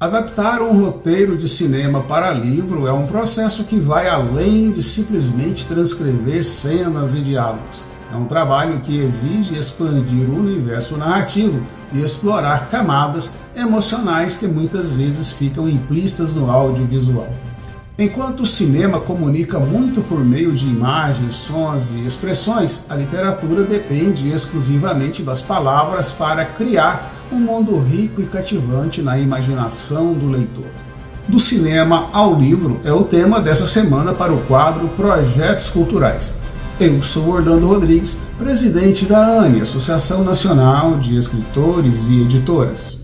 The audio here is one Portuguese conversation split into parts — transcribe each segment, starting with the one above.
Adaptar um roteiro de cinema para livro é um processo que vai além de simplesmente transcrever cenas e diálogos. É um trabalho que exige expandir o universo narrativo e explorar camadas emocionais que muitas vezes ficam implícitas no audiovisual. Enquanto o cinema comunica muito por meio de imagens, sons e expressões, a literatura depende exclusivamente das palavras para criar um mundo rico e cativante na imaginação do leitor. Do cinema ao livro é o tema dessa semana para o quadro Projetos Culturais. Eu sou Orlando Rodrigues, presidente da ANE, Associação Nacional de Escritores e Editoras.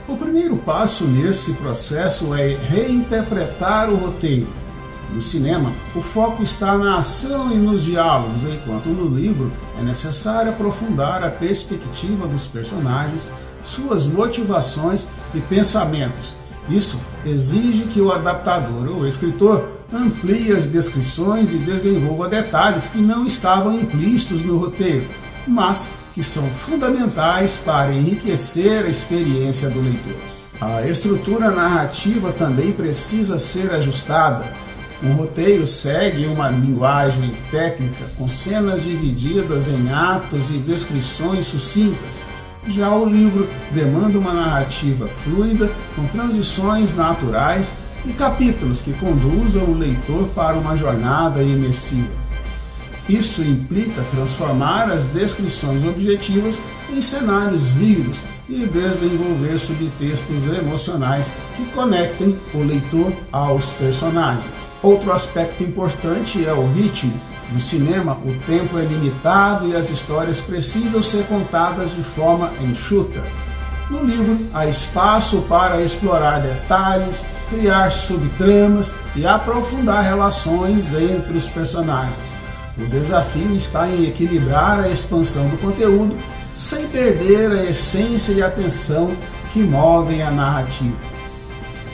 O primeiro passo nesse processo é reinterpretar o roteiro. No cinema, o foco está na ação e nos diálogos, enquanto no livro é necessário aprofundar a perspectiva dos personagens, suas motivações e pensamentos. Isso exige que o adaptador ou escritor amplie as descrições e desenvolva detalhes que não estavam implícitos no roteiro, mas que são fundamentais para enriquecer a experiência do leitor. A estrutura narrativa também precisa ser ajustada. Um roteiro segue uma linguagem técnica com cenas divididas em atos e descrições sucintas. Já o livro demanda uma narrativa fluida, com transições naturais e capítulos que conduzam o leitor para uma jornada imersiva. Isso implica transformar as descrições objetivas em cenários vivos e desenvolver subtextos emocionais que conectem o leitor aos personagens. Outro aspecto importante é o ritmo. No cinema, o tempo é limitado e as histórias precisam ser contadas de forma enxuta. No livro, há espaço para explorar detalhes, criar subtramas e aprofundar relações entre os personagens. O desafio está em equilibrar a expansão do conteúdo sem perder a essência e a atenção que movem a narrativa.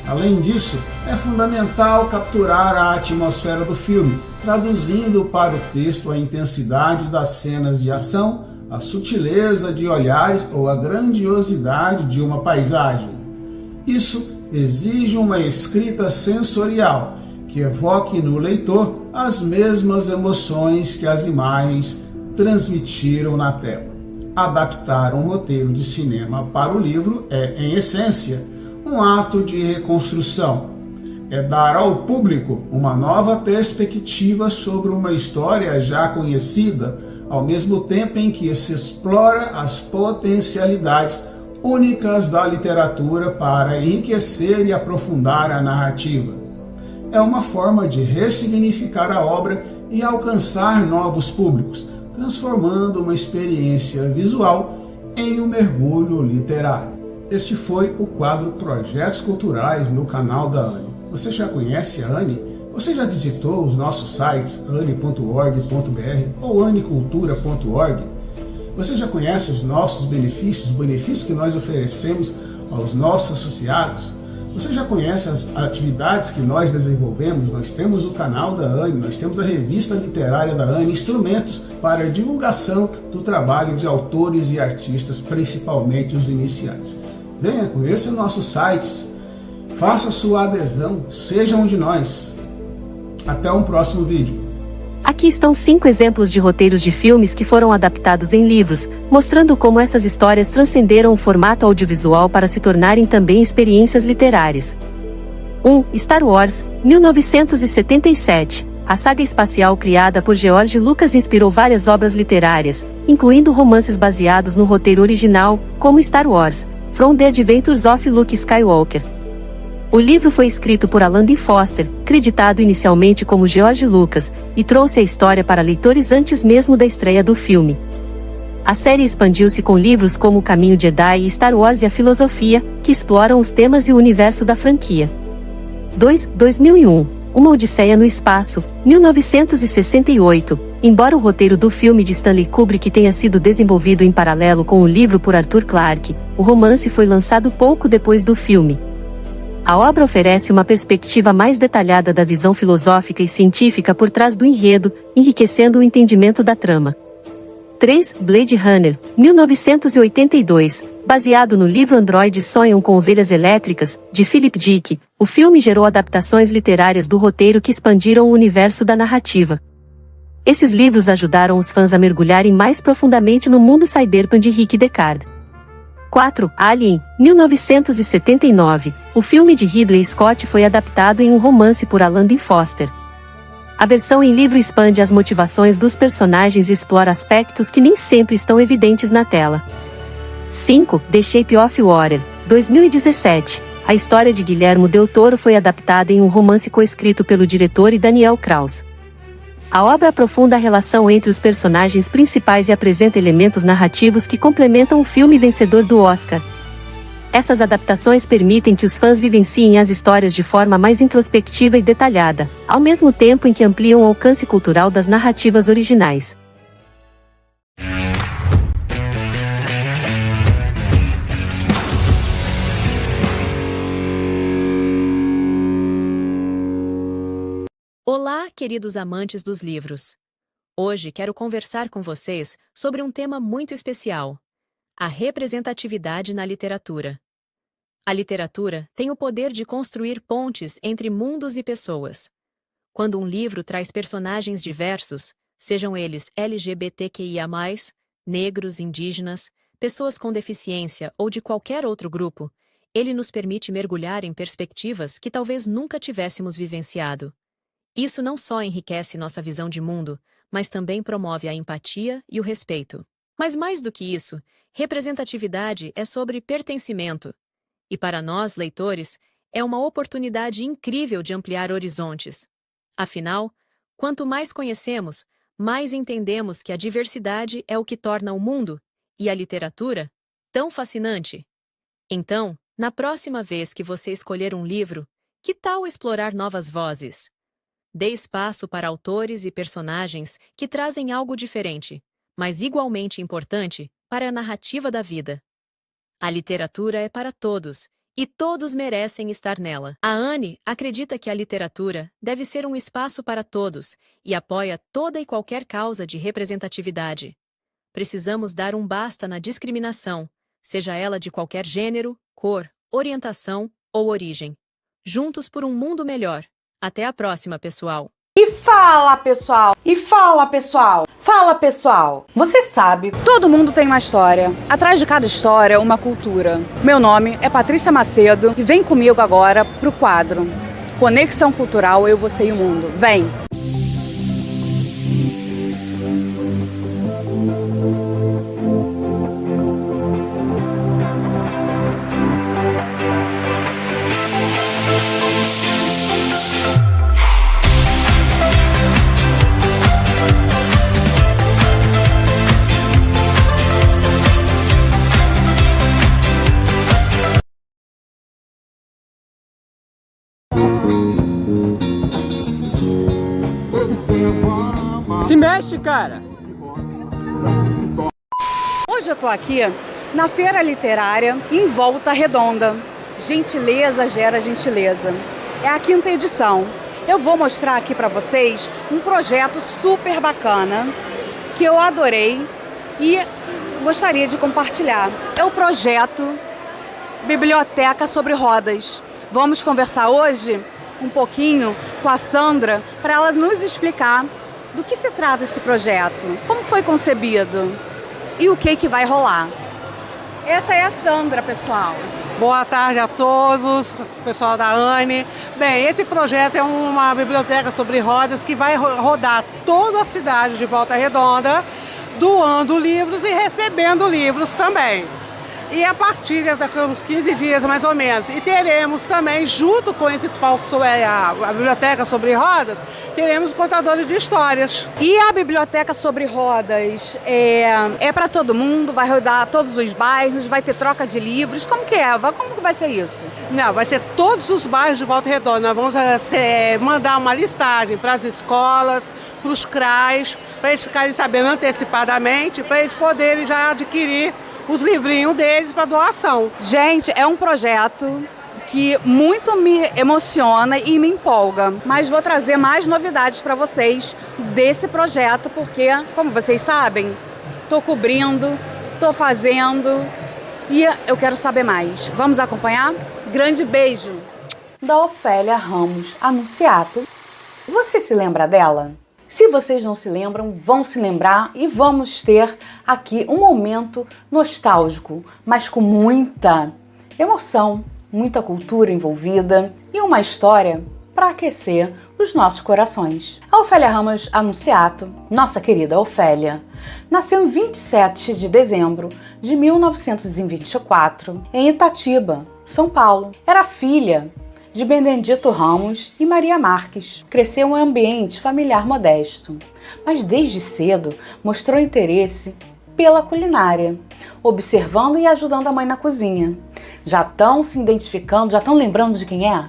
Além disso, é fundamental capturar a atmosfera do filme, traduzindo para o texto a intensidade das cenas de ação, a sutileza de olhares ou a grandiosidade de uma paisagem. Isso exige uma escrita sensorial, que evoque no leitor as mesmas emoções que as imagens transmitiram na tela. Adaptar um roteiro de cinema para o livro é, em essência, um ato de reconstrução. É dar ao público uma nova perspectiva sobre uma história já conhecida, ao mesmo tempo em que se explora as potencialidades únicas da literatura para enriquecer e aprofundar a narrativa. É uma forma de ressignificar a obra e alcançar novos públicos, transformando uma experiência visual em um mergulho literário. Este foi o quadro Projetos Culturais no canal da ANE. Você já conhece a ANE? Você já visitou os nossos sites ane.org.br ou anecultura.org? Você já conhece os nossos benefícios, os benefícios que nós oferecemos aos nossos associados? Você já conhece as atividades que nós desenvolvemos? Nós temos o canal da ANE, nós temos a revista literária da ANE, instrumentos para a divulgação do trabalho de autores e artistas, principalmente os iniciantes. Venha, conheça nossos sites, faça sua adesão, seja um de nós. Até um próximo vídeo. Aqui estão 5 exemplos de roteiros de filmes que foram adaptados em livros, mostrando como essas histórias transcenderam o formato audiovisual para se tornarem também experiências literárias. 1. Star Wars, 1977. A saga espacial criada por George Lucas inspirou várias obras literárias, incluindo romances baseados no roteiro original, como Star Wars, From the Adventures of Luke Skywalker. O livro foi escrito por Alan D. Foster, creditado inicialmente como George Lucas, e trouxe a história para leitores antes mesmo da estreia do filme. A série expandiu-se com livros como O Caminho Jedi e Star Wars e a Filosofia, que exploram os temas e o universo da franquia. 2. 2001. Uma Odisseia no Espaço, 1968. Embora o roteiro do filme de Stanley Kubrick tenha sido desenvolvido em paralelo com o livro por Arthur Clarke, o romance foi lançado pouco depois do filme. A obra oferece uma perspectiva mais detalhada da visão filosófica e científica por trás do enredo, enriquecendo o entendimento da trama. 3. Blade Runner, 1982. Baseado no livro Androides Sonham com Ovelhas Elétricas, de Philip Dick, o filme gerou adaptações literárias do roteiro que expandiram o universo da narrativa. Esses livros ajudaram os fãs a mergulharem mais profundamente no mundo cyberpunk de Rick Deckard. 4. Alien, 1979. O filme de Ridley Scott foi adaptado em um romance por Alan Dean Foster. A versão em livro expande as motivações dos personagens e explora aspectos que nem sempre estão evidentes na tela. 5. The Shape of Water, 2017. A história de Guillermo del Toro foi adaptada em um romance coescrito pelo diretor e Daniel Krauss. A obra aprofunda a relação entre os personagens principais e apresenta elementos narrativos que complementam o filme vencedor do Oscar. Essas adaptações permitem que os fãs vivenciem as histórias de forma mais introspectiva e detalhada, ao mesmo tempo em que ampliam o alcance cultural das narrativas originais. Olá, queridos amantes dos livros! Hoje quero conversar com vocês sobre um tema muito especial: a representatividade na literatura. A literatura tem o poder de construir pontes entre mundos e pessoas. Quando um livro traz personagens diversos, sejam eles LGBTQIA+, negros, indígenas, pessoas com deficiência ou de qualquer outro grupo, ele nos permite mergulhar em perspectivas que talvez nunca tivéssemos vivenciado. Isso não só enriquece nossa visão de mundo, mas também promove a empatia e o respeito. Mas mais do que isso, representatividade é sobre pertencimento. E para nós, leitores, é uma oportunidade incrível de ampliar horizontes. Afinal, quanto mais conhecemos, mais entendemos que a diversidade é o que torna o mundo, e a literatura, tão fascinante. Então, na próxima vez que você escolher um livro, que tal explorar novas vozes? Dê espaço para autores e personagens que trazem algo diferente, mas igualmente importante, para a narrativa da vida. A literatura é para todos, e todos merecem estar nela. A Anne acredita que a literatura deve ser um espaço para todos e apoia toda e qualquer causa de representatividade. Precisamos dar um basta na discriminação, seja ela de qualquer gênero, cor, orientação ou origem. Juntos por um mundo melhor. Até a próxima, pessoal! E fala, pessoal! E fala, pessoal! Fala, pessoal! Você sabe, todo mundo tem uma história. Atrás de cada história, uma cultura. Meu nome é Patrícia Macedo e vem comigo agora pro quadro Conexão Cultural Eu, Você e o Mundo. Vem! Se mexe, cara! Hoje eu tô aqui na Feira Literária em Volta Redonda. Gentileza gera gentileza. É a 5ª edição. Eu vou mostrar aqui pra vocês um projeto super bacana que eu adorei e gostaria de compartilhar. É o projeto Biblioteca sobre Rodas. Vamos conversar hoje um pouquinho com a Sandra para ela nos explicar do que se trata esse projeto, como foi concebido e o que vai rolar. Essa é a Sandra, pessoal. Boa tarde a todos, pessoal da Anne. Bem, esse projeto é uma biblioteca sobre rodas que vai rodar toda a cidade de Volta Redonda, doando livros e recebendo livros também. E a partir daqui a uns 15 dias, mais ou menos, e teremos também, junto com esse palco sobre a Biblioteca sobre Rodas, teremos contadores de histórias. E a Biblioteca sobre Rodas é para todo mundo? Vai rodar todos os bairros? Vai ter troca de livros? Como que é? Como que vai ser isso? Não, vai ser todos os bairros de Volta Redonda. Nós vamos mandar uma listagem para as escolas, para os CRAs, para eles ficarem sabendo antecipadamente, para eles poderem já adquirir os livrinhos deles para doação. Gente, é um projeto que muito me emociona e me empolga. Mas vou trazer mais novidades para vocês desse projeto, porque, como vocês sabem, estou cobrindo, estou fazendo e eu quero saber mais. Vamos acompanhar? Grande beijo! Da Ofélia Ramos Anunciato. Você se lembra dela? Se vocês não se lembram, vão se lembrar e vamos ter aqui um momento nostálgico, mas com muita emoção, muita cultura envolvida e uma história para aquecer os nossos corações. A Ofélia Ramos Anunciato, nossa querida Ofélia, nasceu em 27 de dezembro de 1924 em Itatiba, São Paulo. Era filha de Benedito Ramos e Maria Marques. Cresceu em um ambiente familiar modesto, mas desde cedo mostrou interesse pela culinária, observando e ajudando a mãe na cozinha. Já estão se identificando, já estão lembrando de quem é?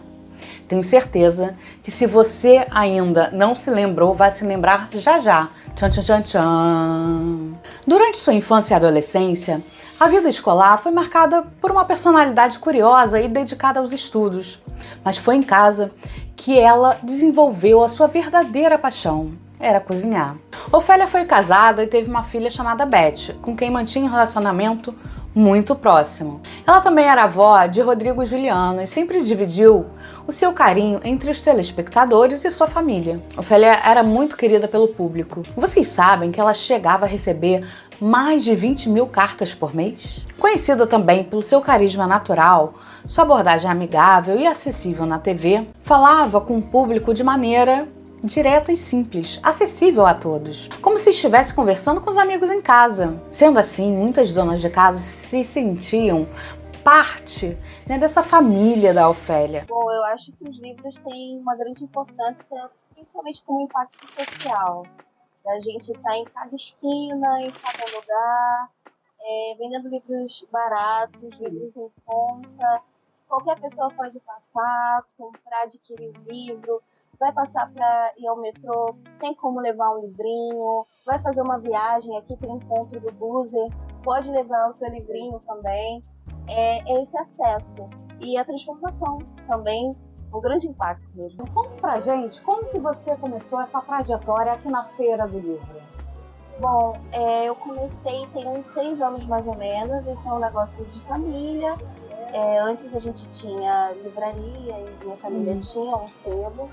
Tenho certeza que se você ainda não se lembrou, vai se lembrar já já. Tchan, tchan, tchan, tchan. Durante sua infância e adolescência, a vida escolar foi marcada por uma personalidade curiosa e dedicada aos estudos. Mas foi em casa que ela desenvolveu a sua verdadeira paixão, era cozinhar. Ofélia foi casada e teve uma filha chamada Beth, com quem mantinha um relacionamento muito próximo. Ela também era avó de Rodrigo e Juliana e sempre dividiu o seu carinho entre os telespectadores e sua família. Ofélia era muito querida pelo público. Vocês sabem que ela chegava a receber mais de 20 mil cartas por mês? Conhecida também pelo seu carisma natural, sua abordagem amigável e acessível na TV, falava com o público de maneira direta e simples, acessível a todos, como se estivesse conversando com os amigos em casa. Sendo assim, muitas donas de casa se sentiam parte, né, dessa família da Ofélia. Bom, eu acho que os livros têm uma grande importância, principalmente como impacto social. A gente está em cada esquina, em cada lugar, vendendo livros baratos, livros em conta. Qualquer pessoa pode passar, comprar, adquirir um livro. Vai passar para ir ao metrô, tem como levar um livrinho, vai fazer uma viagem, aqui tem encontro do Búzer, pode levar o seu livrinho também. É esse acesso e a transformação também, um grande impacto mesmo. Conta pra gente, como que você começou essa trajetória aqui na Feira do Livro? Bom, eu comecei tem uns 6 anos mais ou menos, esse é um negócio de família. Antes a gente tinha livraria e minha família tinha um sebo,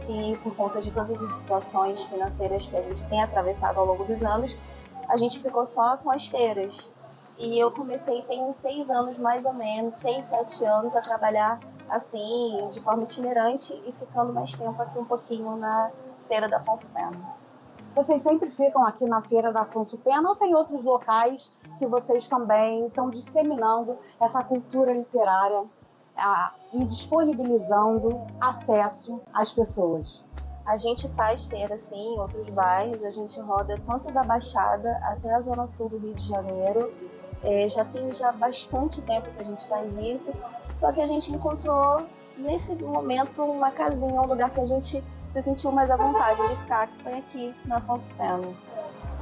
que por conta de todas as situações financeiras que a gente tem atravessado ao longo dos anos, a gente ficou só com as feiras. E eu comecei tem uns 6 anos mais ou menos, 6, 7 anos a trabalhar assim, de forma itinerante e ficando mais tempo aqui um pouquinho na Feira da Afonso Pena. Vocês sempre ficam aqui na Feira da Afonso Pena ou tem outros locais que vocês também estão disseminando essa cultura literária e disponibilizando acesso às pessoas? A gente faz feira, sim, em outros bairros. A gente roda tanto da Baixada até a Zona Sul do Rio de Janeiro. Já tem bastante tempo que a gente faz isso, só que a gente encontrou, nesse momento, uma casinha, um lugar que a gente se sentiu mais à vontade de ficar, que foi aqui, na Afonso Pena.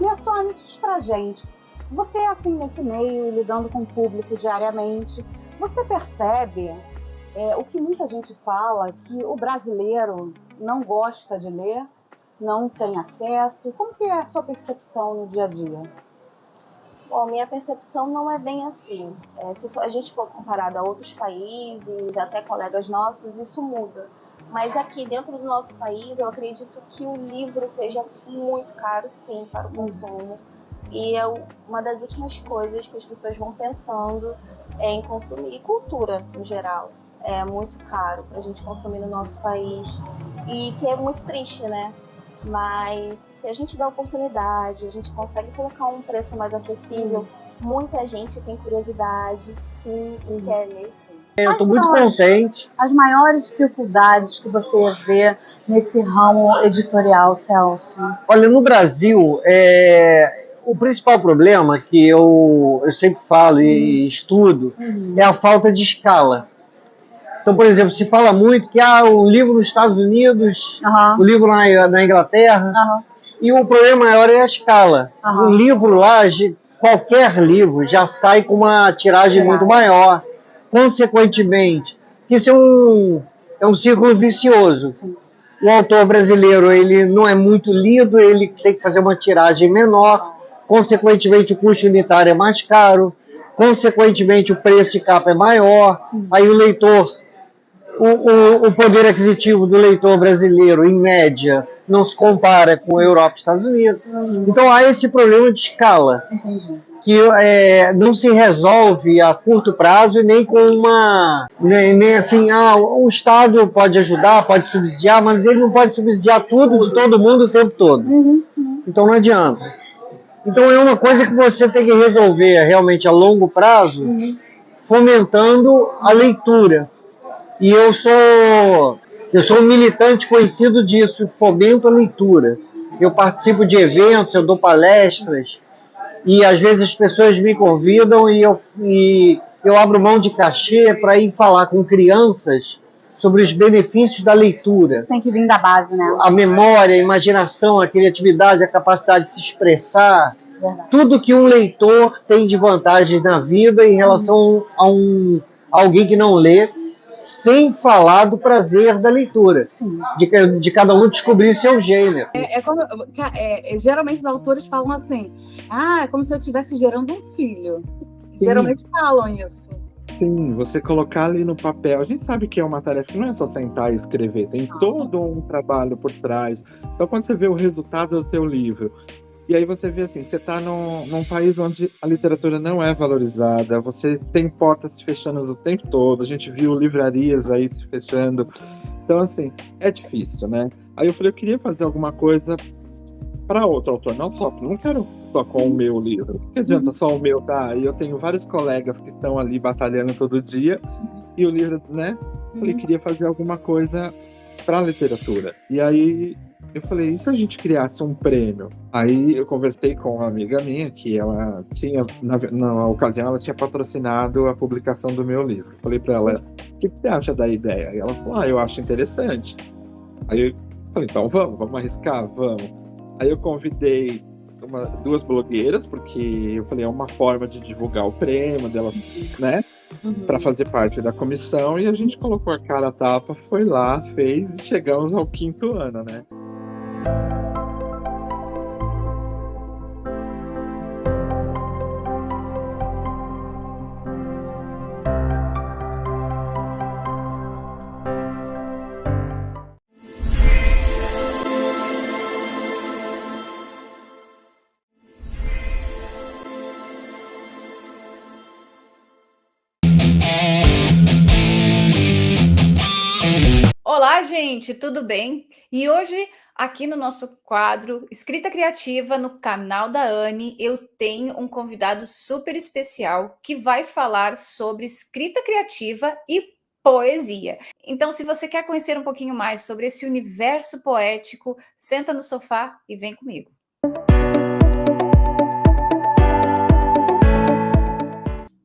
E a Sônia, diz pra gente, você assim, nesse meio, lidando com o público diariamente, você percebe o que muita gente fala, que o brasileiro não gosta de ler, não tem acesso? Como que é a sua percepção no dia a dia? Bom, minha percepção não é bem assim. Se a gente for comparado a outros países, até colegas nossos, isso muda. Mas aqui dentro do nosso país, eu acredito que o livro seja muito caro, sim, para o consumo. E é uma das últimas coisas que as pessoas vão pensando em consumir. E cultura, no geral, é muito caro para a gente consumir no nosso país. E que é muito triste, né? Mas se a gente dá oportunidade, a gente consegue colocar um preço mais acessível, muita gente tem curiosidade, sim, e quer ler. Eu estou muito contente. As maiores dificuldades que você vê nesse ramo editorial, Celso? Olha, no Brasil, o principal problema que eu sempre falo e estudo é a falta de escala. Então, por exemplo, se fala muito que o livro nos Estados Unidos, o livro na Inglaterra, e o problema maior é a escala. O livro lá, qualquer livro, já sai com uma tiragem muito maior. Consequentemente, que isso é um círculo vicioso. Sim. O autor brasileiro, ele não é muito lido, ele tem que fazer uma tiragem menor, consequentemente o custo unitário é mais caro, consequentemente o preço de capa é maior, aí o leitor, o poder aquisitivo do leitor brasileiro, em média, não se compara com a Europa e Estados Unidos. Então há esse problema de escala, que não se resolve a curto prazo e nem com nem assim, o Estado pode ajudar, pode subsidiar, mas ele não pode subsidiar tudo de todo mundo o tempo todo. Então não adianta. Então é uma coisa que você tem que resolver realmente a longo prazo, fomentando a leitura. E eu sou um militante conhecido disso, fomento a leitura. Eu participo de eventos, eu dou palestras, e às vezes as pessoas me convidam e eu abro mão de cachê para ir falar com crianças sobre os benefícios da leitura. Tem que vir da base, né? A memória, a imaginação, a criatividade, a capacidade de se expressar. Verdade. Tudo que um leitor tem de vantagens na vida em relação a alguém que não lê, sem falar do prazer da leitura. Sim. De cada um descobrir seu gênero. Geralmente os autores falam assim, é como se eu estivesse gerando um filho. Geralmente falam isso. Sim, você colocar ali no papel. A gente sabe que é uma tarefa que não é só sentar e escrever, tem todo um trabalho por trás. Então, quando você vê o resultado do seu livro, e aí você vê assim, você está num país onde a literatura não é valorizada, você tem portas se fechando o tempo todo, a gente viu livrarias aí se fechando. Então, assim, é difícil, né? Aí eu falei, eu queria fazer alguma coisa para outro autor, não quero só com o meu livro. Que adianta só o meu, tá? E eu tenho vários colegas que estão ali batalhando todo dia, e o livro, né? Eu falei, queria fazer alguma coisa para literatura. E aí eu falei, e se a gente criasse um prêmio? Aí eu conversei com uma amiga minha, que ela tinha, na ocasião, ela tinha patrocinado a publicação do meu livro. Falei para ela, o que você acha da ideia? E ela falou, eu acho interessante. Aí eu falei, então vamos arriscar, vamos. Aí eu convidei duas blogueiras, porque eu falei, é uma forma de divulgar o prêmio delas, né? Para fazer parte da comissão, e a gente colocou a cara a tapa, foi lá, fez, e chegamos ao 5º ano, né? Olá, gente, tudo bem? E hoje, aqui no nosso quadro Escrita Criativa, no canal da Anne, eu tenho um convidado super especial que vai falar sobre escrita criativa e poesia. Então, se você quer conhecer um pouquinho mais sobre esse universo poético, senta no sofá e vem comigo.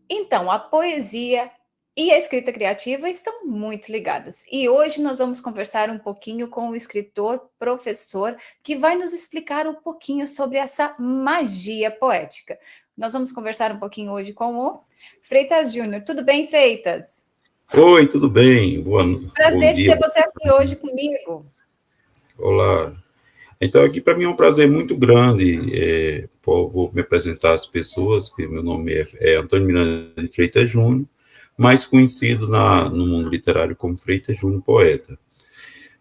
Então, a poesia e a escrita criativa estão muito ligadas. E hoje nós vamos conversar um pouquinho com o escritor, professor, que vai nos explicar um pouquinho sobre essa magia poética. Nós vamos conversar um pouquinho hoje com o Freitas Júnior. Tudo bem, Freitas? Oi, tudo bem? Prazer de ter você aqui hoje comigo. Olá. Então, aqui para mim é um prazer muito grande. Vou me apresentar às pessoas, que meu nome é Antônio Miranda de Freitas Júnior, mais conhecido no mundo literário como Freitas Júnior Poeta.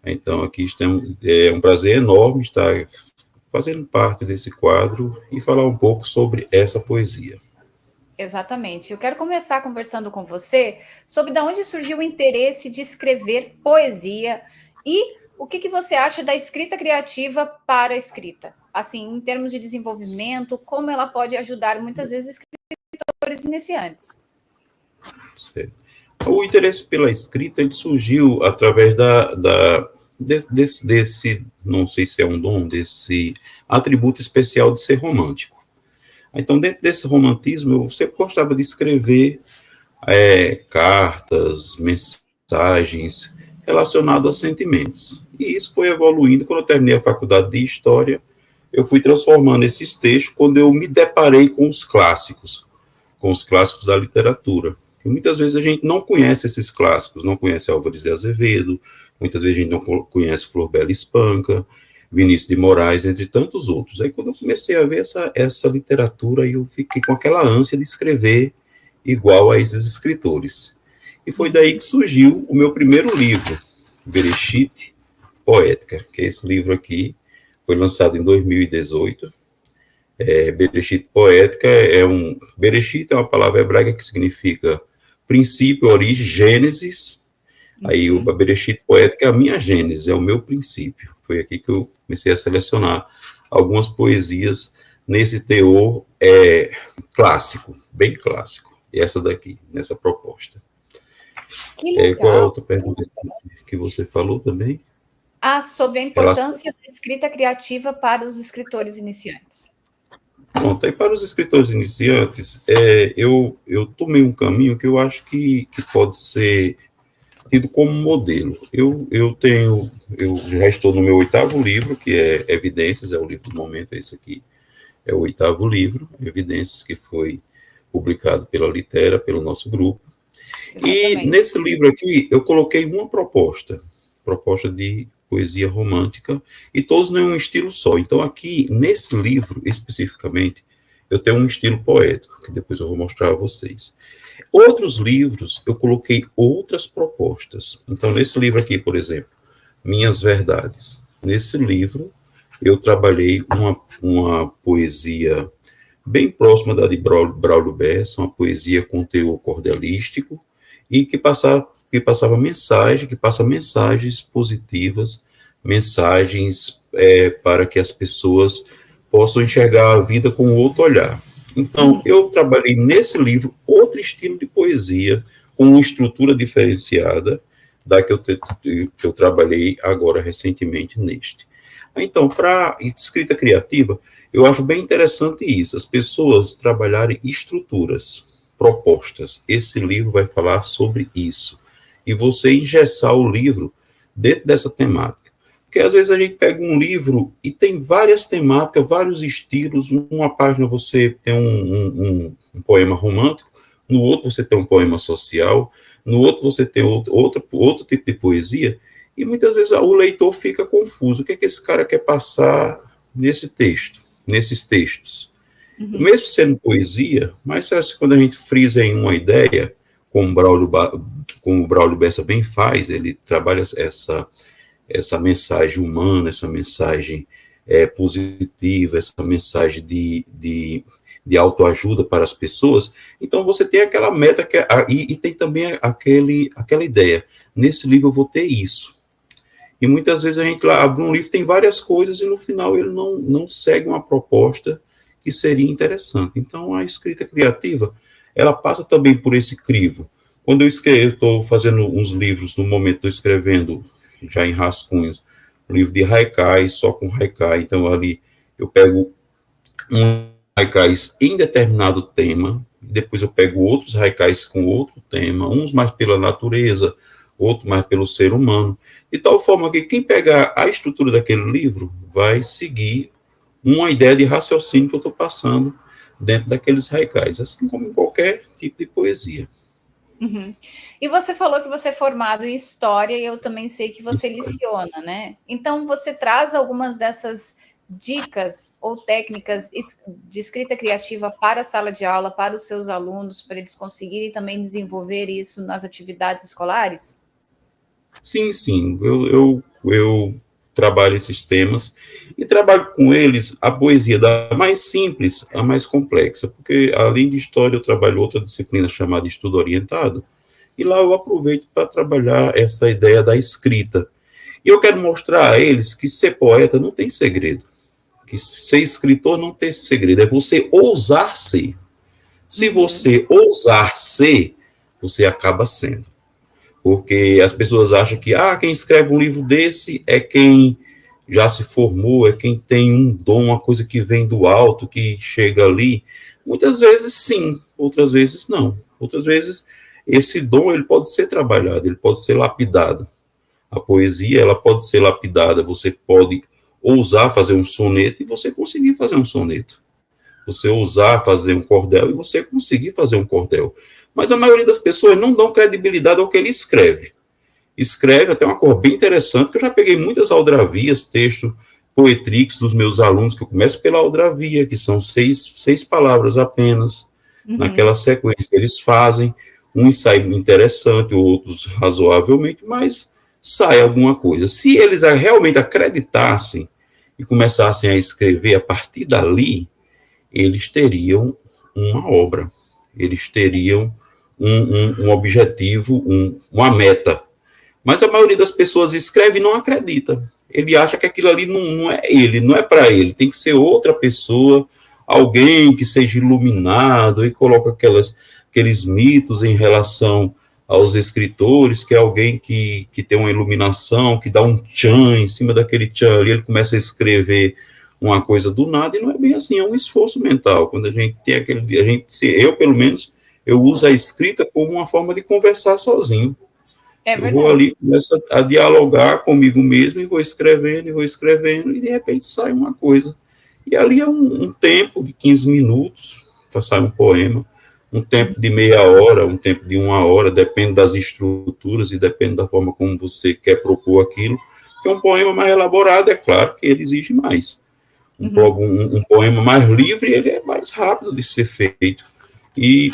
Então, aqui é um prazer enorme estar fazendo parte desse quadro e falar um pouco sobre essa poesia. Exatamente. Eu quero começar conversando com você sobre de onde surgiu o interesse de escrever poesia e o que você acha da escrita criativa para a escrita. Assim, em termos de desenvolvimento, como ela pode ajudar muitas vezes escritores iniciantes. Certo. O interesse pela escrita ele surgiu através desse, não sei se é um dom, desse atributo especial de ser romântico. Então, dentro desse romantismo, eu sempre gostava de escrever cartas, mensagens relacionadas a sentimentos. E isso foi evoluindo. Quando eu terminei a faculdade de História, eu fui transformando esses textos quando eu me deparei com os clássicos da literatura. E muitas vezes a gente não conhece esses clássicos, não conhece Álvares de Azevedo, muitas vezes a gente não conhece Flor Bela Espanca, Vinícius de Moraes, entre tantos outros. Aí quando eu comecei a ver essa literatura, eu fiquei com aquela ânsia de escrever igual a esses escritores. E foi daí que surgiu o meu primeiro livro, Bereshit Poética, que é esse livro aqui, foi lançado em 2018. Bereshit Poética Bereshit é uma palavra hebraica que significa princípio, origem, Gênesis. Aí a Bereshit Poética é a minha Gênesis, é o meu princípio. Foi aqui que eu comecei a selecionar algumas poesias nesse teor clássico, bem clássico. E essa daqui, nessa proposta. Que legal. Qual é a outra pergunta que você falou também? Sobre a importância da escrita criativa para os escritores iniciantes. Pronto, aí para os escritores iniciantes, eu tomei um caminho que eu acho que pode ser tido como modelo. Eu já estou no meu 8º livro, que é Evidências, é o livro do momento, é esse aqui, é o 8º livro, Evidências, que foi publicado pela Litera, pelo nosso grupo. Exatamente. E nesse livro aqui, eu coloquei uma proposta de poesia romântica, e todos em um estilo só. Então, aqui, nesse livro, especificamente, eu tenho um estilo poético, que depois eu vou mostrar a vocês. Outros livros, eu coloquei outras propostas. Então, nesse livro aqui, por exemplo, Minhas Verdades. Nesse livro, eu trabalhei uma poesia bem próxima da de Braulio Bessa, uma poesia com teor cordelístico, e que passa mensagens positivas, mensagens para que as pessoas possam enxergar a vida com outro olhar. Então, eu trabalhei nesse livro outro estilo de poesia, com uma estrutura diferenciada da que eu trabalhei agora recentemente neste. Então, para escrita criativa, eu acho bem interessante isso, as pessoas trabalharem estruturas, propostas. Esse livro vai falar sobre isso. E você engessar o livro dentro dessa temática. Porque às vezes a gente pega um livro e tem várias temáticas, vários estilos. Uma página você tem um poema romântico, no outro você tem um poema social, no outro você tem outro tipo de poesia, e muitas vezes o leitor fica confuso. O que é que esse cara quer passar nesses textos? Uhum. Mesmo sendo poesia, mas quando a gente frisa em uma ideia, como o Braulio Bessa bem faz, ele trabalha essa mensagem humana, essa mensagem positiva, essa mensagem de autoajuda para as pessoas. Então, você tem aquela meta e tem também aquela ideia. Nesse livro eu vou ter isso. E muitas vezes a gente lá abre um livro, tem várias coisas, e no final ele não segue uma proposta que seria interessante. Então, a escrita criativa, ela passa também por esse crivo. Quando eu estou fazendo uns livros, no momento estou escrevendo, já em rascunhos, um livro de haikai, só com haikai. Então, ali eu pego um haikais em determinado tema, depois eu pego outros haikais com outro tema, uns mais pela natureza, outro mais pelo ser humano, de tal forma que quem pegar a estrutura daquele livro vai seguir uma ideia de raciocínio que eu estou passando dentro daqueles haikais, assim como em qualquer tipo de poesia. Uhum. E você falou que você é formado em História, e eu também sei que você leciona, né? Então, você traz algumas dessas dicas ou técnicas de escrita criativa para a sala de aula, para os seus alunos, para eles conseguirem também desenvolver isso nas atividades escolares? Sim. Eu trabalho esses temas e trabalho com eles a poesia da mais simples à mais complexa, porque além de História eu trabalho outra disciplina chamada Estudo Orientado, e lá eu aproveito para trabalhar essa ideia da escrita. E eu quero mostrar a eles que ser poeta não tem segredo, que ser escritor não tem segredo, é você ousar ser. Se você ousar ser, você acaba sendo. Porque as pessoas acham que quem escreve um livro desse é quem já se formou, é quem tem um dom, uma coisa que vem do alto, que chega ali. Muitas vezes sim, outras vezes não. Outras vezes esse dom ele pode ser trabalhado, ele pode ser lapidado. A poesia ela pode ser lapidada, você pode ousar fazer um soneto e você conseguir fazer um soneto. Você ousar fazer um cordel e você conseguir fazer um cordel. Mas a maioria das pessoas não dão credibilidade ao que ele escreve. Escreve até uma cor bem interessante, que eu já peguei muitas aldravias, texto poetrix dos meus alunos, que eu começo pela aldravia, que são seis palavras apenas, naquela sequência. Eles fazem, uns saem interessante, outros razoavelmente, mas sai alguma coisa. Se eles realmente acreditassem e começassem a escrever a partir dali, eles teriam uma obra, eles teriam um objetivo, uma meta. Mas a maioria das pessoas escreve e não acredita. Ele acha que aquilo ali não é ele, não é para ele, tem que ser outra pessoa, alguém que seja iluminado, e coloca aqueles mitos em relação aos escritores, que é alguém que tem uma iluminação, que dá um tchan em cima daquele tchan ali, ele começa a escrever uma coisa do nada, e não é bem assim, é um esforço mental. Quando a gente tem eu, pelo menos, eu uso a escrita como uma forma de conversar sozinho. Eu vou ali, começo a dialogar comigo mesmo, e vou escrevendo, e de repente sai uma coisa. E ali é um tempo de 15 minutos, sai um poema, um tempo de meia hora, um tempo de 1 hora, depende das estruturas e depende da forma como você quer propor aquilo. Porque um poema mais elaborado, é claro que ele exige mais. Um poema mais livre, ele é mais rápido de ser feito. E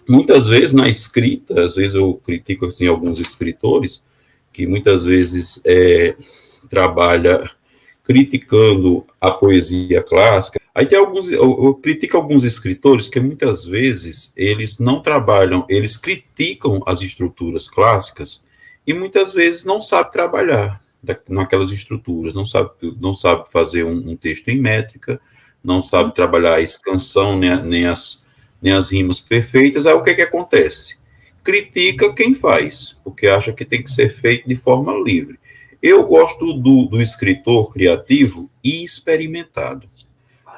muitas vezes na escrita, às vezes eu critico assim, alguns escritores, que muitas vezes trabalha criticando a poesia clássica. Aí tem eu critico alguns escritores que muitas vezes eles não trabalham, eles criticam as estruturas clássicas e muitas vezes não sabem trabalhar naquelas estruturas, não sabe fazer um texto em métrica, não sabe trabalhar a escansão, nem as rimas perfeitas. Aí o que acontece? Critica quem faz, porque acha que tem que ser feito de forma livre. Eu gosto do escritor criativo e experimentado.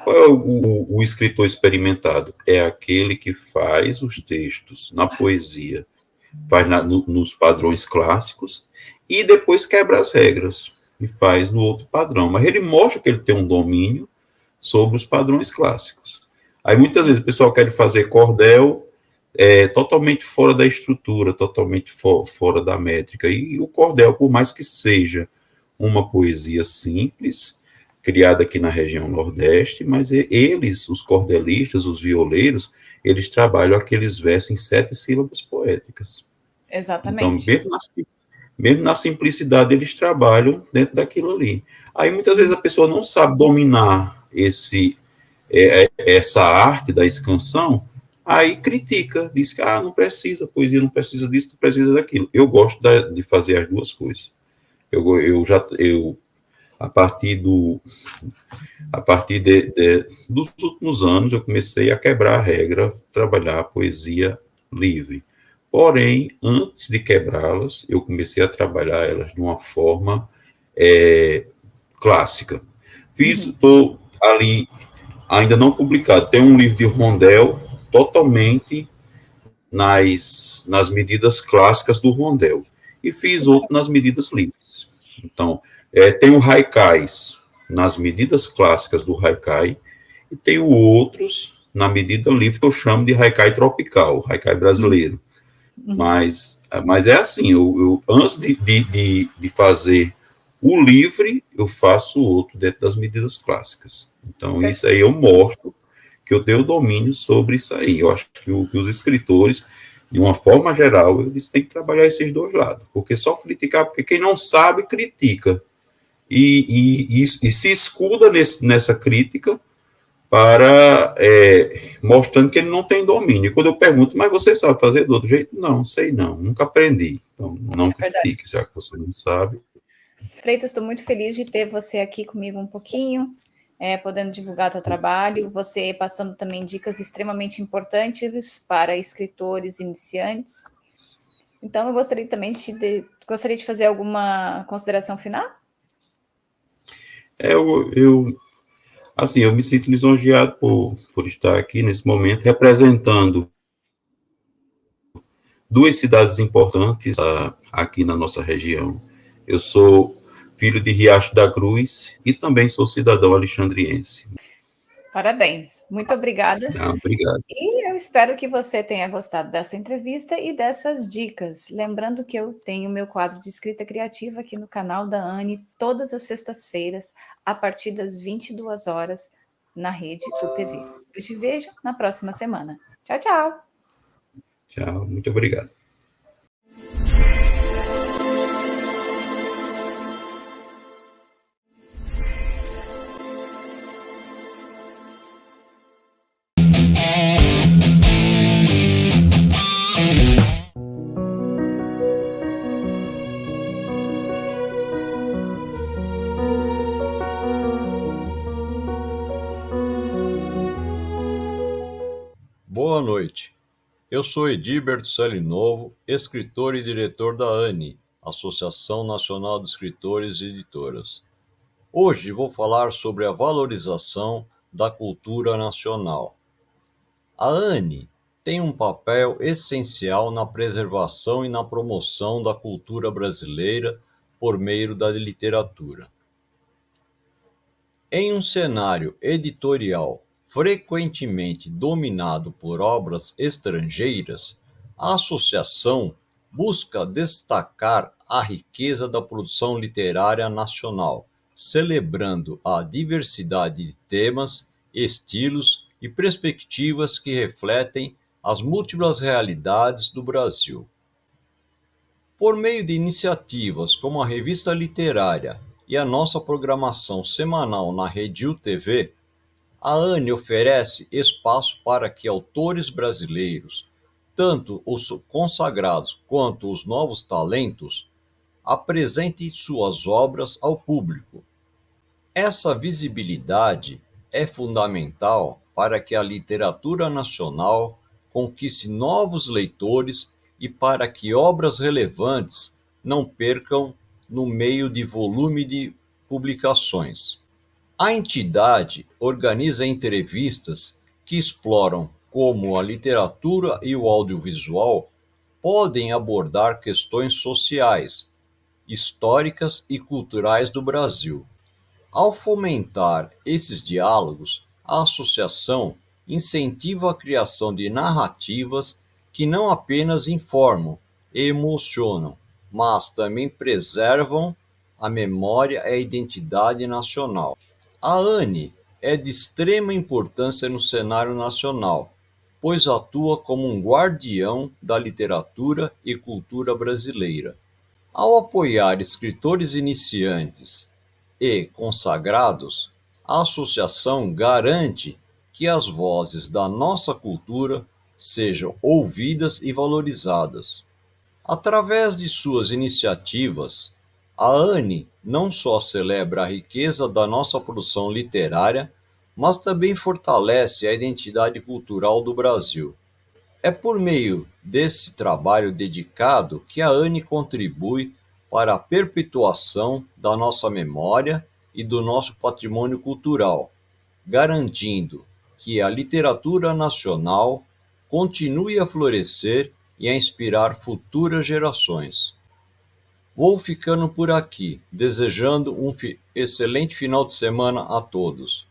Qual é o escritor experimentado? É aquele que faz os textos na poesia, faz nos padrões clássicos, e depois quebra as regras e faz no outro padrão. Mas ele mostra que ele tem um domínio sobre os padrões clássicos. Aí muitas vezes o pessoal quer fazer cordel totalmente fora da estrutura, totalmente fora da métrica. E o cordel, por mais que seja uma poesia simples, criada aqui na região Nordeste, mas eles, os cordelistas, os violeiros, eles trabalham aqueles versos em 7 sílabas poéticas. Exatamente. Então, mesmo na simplicidade, eles trabalham dentro daquilo ali. Aí, muitas vezes, a pessoa não sabe dominar essa arte da escansão, aí critica, diz que não precisa, a poesia não precisa disso, não precisa daquilo. Eu gosto de fazer as duas coisas. A partir dos últimos anos, eu comecei a quebrar a regra, trabalhar a poesia livre. Porém, antes de quebrá-las, eu comecei a trabalhar elas de uma forma clássica. Estou ali, ainda não publicado, tem um livro de rondel totalmente nas medidas clássicas do rondel, e fiz outro nas medidas livres. Então, tem o haikais nas medidas clássicas do haikai, e tenho outros na medida livre, que eu chamo de haikai tropical, haikai brasileiro. Mas é assim, eu antes de fazer o livre, eu faço outro dentro das medidas clássicas. Então, isso aí eu mostro que eu tenho domínio sobre isso aí. Eu acho que os escritores, de uma forma geral, eles têm que trabalhar esses dois lados. Porque só criticar, porque quem não sabe, critica. E se escuda nessa crítica para mostrando que ele não tem domínio. E quando eu pergunto, mas você sabe fazer do outro jeito? Não, sei não, nunca aprendi. Então, não critique, já que você não sabe. Freitas, estou muito feliz de ter você aqui comigo um pouquinho, podendo divulgar teu trabalho, você passando também dicas extremamente importantes para escritores iniciantes. Então, eu gostaria também de fazer alguma consideração final? Eu me sinto lisonjeado por estar aqui nesse momento, representando 2 cidades importantes aqui na nossa região. Eu sou filho de Riacho da Cruz e também sou cidadão alexandriense. Parabéns. Muito obrigada. Ah, obrigado. E eu espero que você tenha gostado dessa entrevista e dessas dicas. Lembrando que eu tenho meu quadro de escrita criativa aqui no canal da Anne todas as sextas-feiras, a partir das 22 horas, na rede UTV. Eu te vejo na próxima semana. Tchau, tchau! Tchau, muito obrigado. Boa noite. Eu sou Edilberto Salinovo, escritor e diretor da ANE, Associação Nacional de Escritores e Editoras. Hoje vou falar sobre a valorização da cultura nacional. A ANE tem um papel essencial na preservação e na promoção da cultura brasileira por meio da literatura. Em um cenário editorial frequentemente dominado por obras estrangeiras, a associação busca destacar a riqueza da produção literária nacional, celebrando a diversidade de temas, estilos e perspectivas que refletem as múltiplas realidades do Brasil. Por meio de iniciativas como a Revista Literária e a nossa programação semanal na Rede UTV, a ANE oferece espaço para que autores brasileiros, tanto os consagrados quanto os novos talentos, apresentem suas obras ao público. Essa visibilidade é fundamental para que a literatura nacional conquiste novos leitores e para que obras relevantes não percam no meio de volume de publicações. A entidade organiza entrevistas que exploram como a literatura e o audiovisual podem abordar questões sociais, históricas e culturais do Brasil. Ao fomentar esses diálogos, a associação incentiva a criação de narrativas que não apenas informam e emocionam, mas também preservam a memória e a identidade nacional. A ANE é de extrema importância no cenário nacional, pois atua como um guardião da literatura e cultura brasileira. Ao apoiar escritores iniciantes e consagrados, a associação garante que as vozes da nossa cultura sejam ouvidas e valorizadas. Através de suas iniciativas, a ANE não só celebra a riqueza da nossa produção literária, mas também fortalece a identidade cultural do Brasil. É por meio desse trabalho dedicado que a ANE contribui para a perpetuação da nossa memória e do nosso patrimônio cultural, garantindo que a literatura nacional continue a florescer e a inspirar futuras gerações. Vou ficando por aqui, desejando um excelente final de semana a todos.